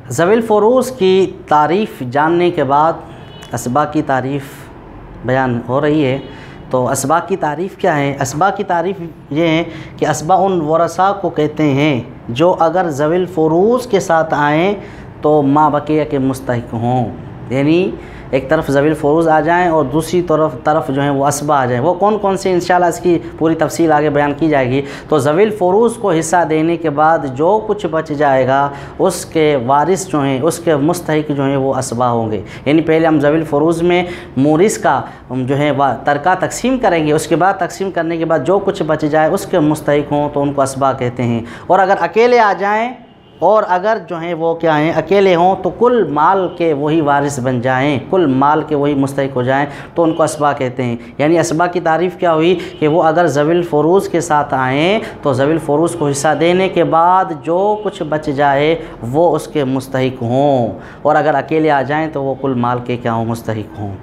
ज़वील फ़ुरूज़ की तारीफ़ जानने के बाद असबाब की तारीफ़ बयान हो रही है। तो असबाब की तारीफ़ क्या है? असबाब की तारीफ़ ये है कि असबाब उन वरसा को कहते हैं जो अगर ज़वील फ़ुरूज़ के साथ आएँ तो मा बक़िया के मुस्तहिक़ हों, यानी एक तरफ ज़वील फ़ुरूज़ आ जाएं और दूसरी तरफ जो है वो असबा आ जाएं। वो कौन कौन से इंशाअल्लाह इसकी पूरी तफसील आगे बयान की जाएगी। तो ज़वील फ़ुरूज़ को हिस्सा देने के बाद जो कुछ बच जाएगा उसके वारिस जो हैं, उसके मुस्तहिक़ जो हैं वो असबा होंगे। यानी पहले हम ज़वील फ़ुरूज़ में मोरिस का जो है वह तरका तकसीम करेंगे, उसके बाद तकसीम करने के बाद जो कुछ बच जाए उसके मुस्तहिक़ हों तो उनको असबा कहते हैं। और अगर अकेले आ जाएँ और अगर जो हैं वो क्या हैं अकेले हों तो कुल माल के वही वारिस बन जाएं, कुल माल के वही मुस्तहिक़ हो जाएं तो उनको असबा कहते हैं। यानी असबा की तारीफ़ क्या हुई कि वो अगर ज़वील फ़ुरूज़ के साथ आएँ तो ज़वील फ़ुरूज़ को हिस्सा देने के बाद जो कुछ बच जाए वो उसके मुस्तहिक़ हों, और अगर अकेले आ जाएँ तो वो कुल माल के क्या हों, मुस्तहिक़ हों।